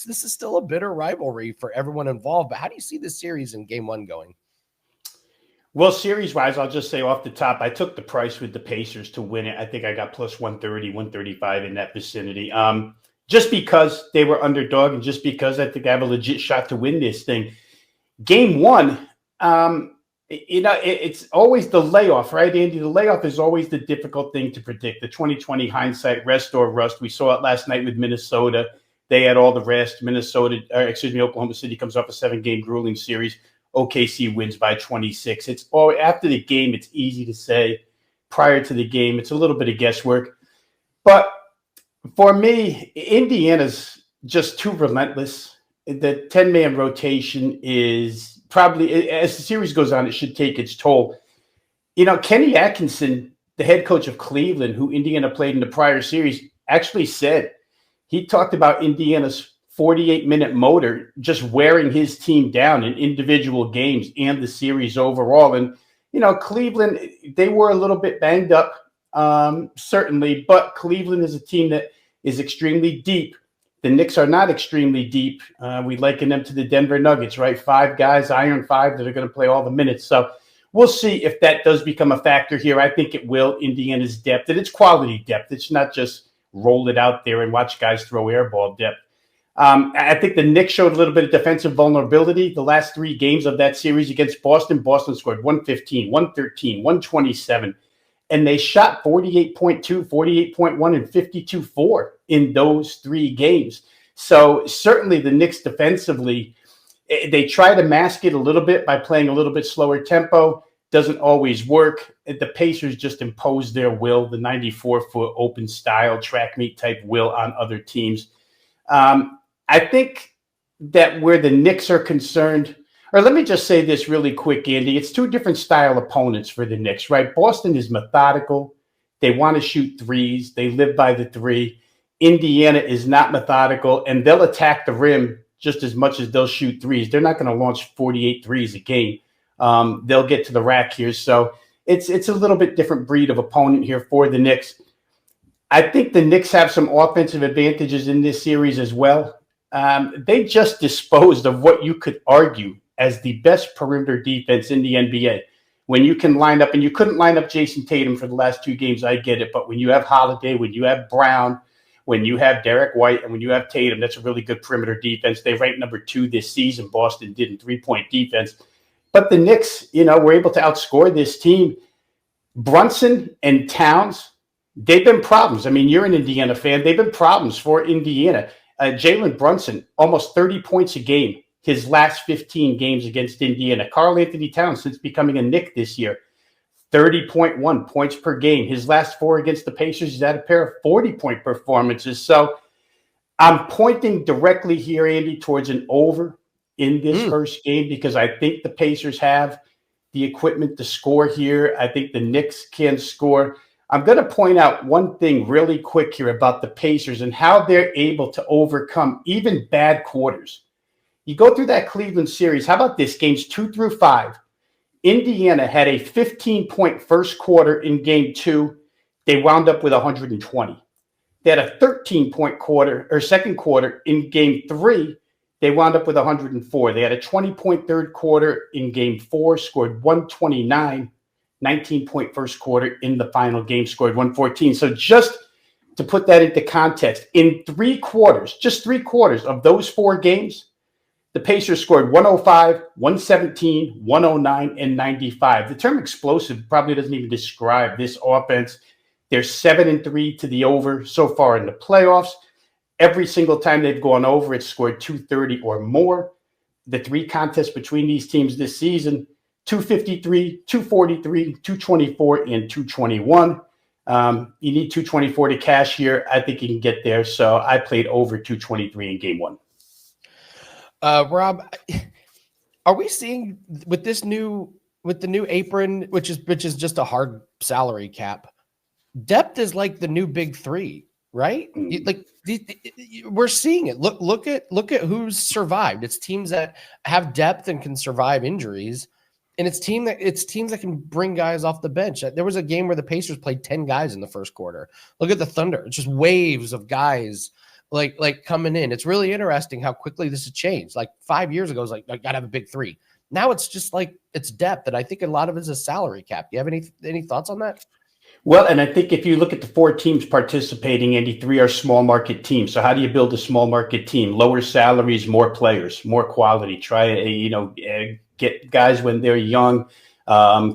this is still a bitter rivalry for everyone involved. But how do you see this series in game one going? Well, series-wise, I'll just say off the top, I took the price with the Pacers to win it. I think I got plus 130, 135 in that vicinity. Just because they were underdog and just because I think I have a legit shot to win this thing. Game one, it's always the layoff, right, Andy? The layoff is always the difficult thing to predict. The 2020 hindsight, rest or rust. We saw it last night with Minnesota. They had all the rest. Oklahoma City comes off a 7-game grueling series. OKC wins by 26. It's all after the game. It's easy to say. Prior to the game, it's a little bit of guesswork. But for me, Indiana's just too relentless. The 10-man rotation is probably, as the series goes on, it should take its toll. Kenny Atkinson, the head coach of Cleveland, who Indiana played in the prior series, actually said he talked about Indiana's 48-minute motor just wearing his team down in individual games and the series overall. And, Cleveland, they were a little bit banged up, certainly, but Cleveland is a team that is extremely deep. The Knicks are not extremely deep. We liken them to the Denver Nuggets, right? 5 guys, iron 5, that are going to play all the minutes. So we'll see if that does become a factor here. I think it will. Indiana's depth, and it's quality depth. It's not just roll it out there and watch guys throw airball depth. I think the Knicks showed a little bit of defensive vulnerability. The last 3 games of that series against Boston scored 115, 113, 127. And they shot 48.2, 48.1, and 52.4 in those 3 games. So certainly the Knicks defensively, they try to mask it a little bit by playing a little bit slower tempo. Doesn't always work. The Pacers just impose their will, the 94-foot open style, track meet type will on other teams. I think that where the Knicks are concerned, or let me just say this really quick, Andy. It's 2 different style opponents for the Knicks, right? Boston is methodical. They want to shoot threes. They live by the 3. Indiana is not methodical, and they'll attack the rim just as much as they'll shoot threes. They're not going to launch 48 threes a game. They'll get to the rack here. So it's a little bit different breed of opponent here for the Knicks. I think the Knicks have some offensive advantages in this series as well. They just disposed of what you could argue as the best perimeter defense in the NBA. When you can line up, and you couldn't line up Jason Tatum for the last 2 games, I get it. But when you have Holiday, when you have Brown, when you have Derek White, and when you have Tatum, that's a really good perimeter defense. They ranked number 2 this season. Boston did in 3-point defense. But the Knicks, were able to outscore this team. Brunson and Towns, they've been problems. I mean, you're an Indiana fan. They've been problems for Indiana. Jalen Brunson, almost 30 points a game his last 15 games against Indiana. Karl-Anthony Towns, since becoming a Knick this year, 30.1 points per game. His last 4 against the Pacers, he's had a pair of 40-point performances. So I'm pointing directly here, Andy, towards an over in this first game because I think the Pacers have the equipment to score here. I think the Knicks can score. I'm going to point out one thing really quick here about the Pacers and how they're able to overcome even bad quarters. You go through that Cleveland series. How about this? Games 2 through 5. Indiana had a 15-point first quarter in game 2. They wound up with 120. They had a 13-point second quarter in game 3. They wound up with 104. They had a 20-point third quarter in game 4, scored 129. 19-point first quarter in the final game, scored 114. So just to put that into context, in 3 quarters, just 3 quarters of those 4 games, the Pacers scored 105, 117, 109, and 95. The term explosive probably doesn't even describe this offense. They're 7-3 to the over so far in the playoffs. Every single time they've gone over, it's scored 230 or more. The 3 contests between these teams this season, 253, 243, 224, and 221. You need 224 to cash here. I think you can get there. So I played over 223 in game 1. Rob, are we seeing with the new apron, which is just a hard salary cap, depth is like the new big 3, right? We're seeing it. Look at who's survived. It's teams that have depth and can survive injuries. And it's teams that can bring guys off the bench. There was a game where the Pacers played 10 guys in the first quarter. Look at the Thunder. It's just waves of guys like coming in. It's really interesting how quickly this has changed. Like 5 years ago, it was like, I got to have a big three. Now it's just like it's depth. And I think a lot of it is a salary cap. Do you have any thoughts on that? Well, and I think if you look at the 4 teams participating, Andy, 3 are small market teams. So how do you build a small market team? Lower salaries, more players, more quality. Get guys when they're young.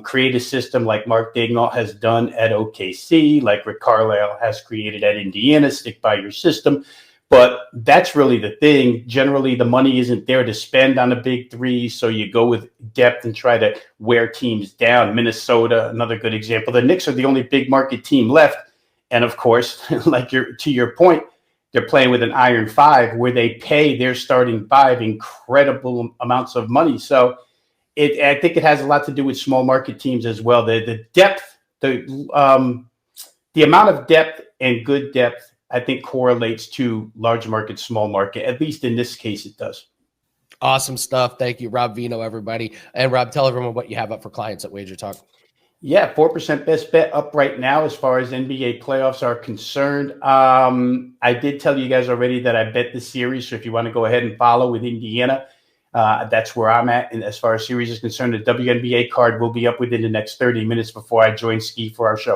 Create a system like Mark Daigneault has done at OKC, like Rick Carlisle has created at Indiana. Stick by your system. But that's really the thing. Generally, the money isn't there to spend on a big three, so you go with depth and try to wear teams down. Minnesota, another good example. The Knicks are the only big market team left. And of course, to your point, they're playing with an iron 5 where they pay their starting 5 incredible amounts of money. So I think it has a lot to do with small market teams as well. The depth, the amount of depth and good depth, I think correlates to large market, small market. At least in this case, it does. Awesome stuff. Thank you, Rob Vino, everybody. And Rob, tell everyone what you have up for clients at Wager Talk. Yeah, 4% best bet up right now as far as NBA playoffs are concerned. I did tell you guys already that I bet the series. So if you want to go ahead and follow with Indiana, that's where I'm at. And as far as series is concerned, the WNBA card will be up within the next 30 minutes before I join Ski for our show.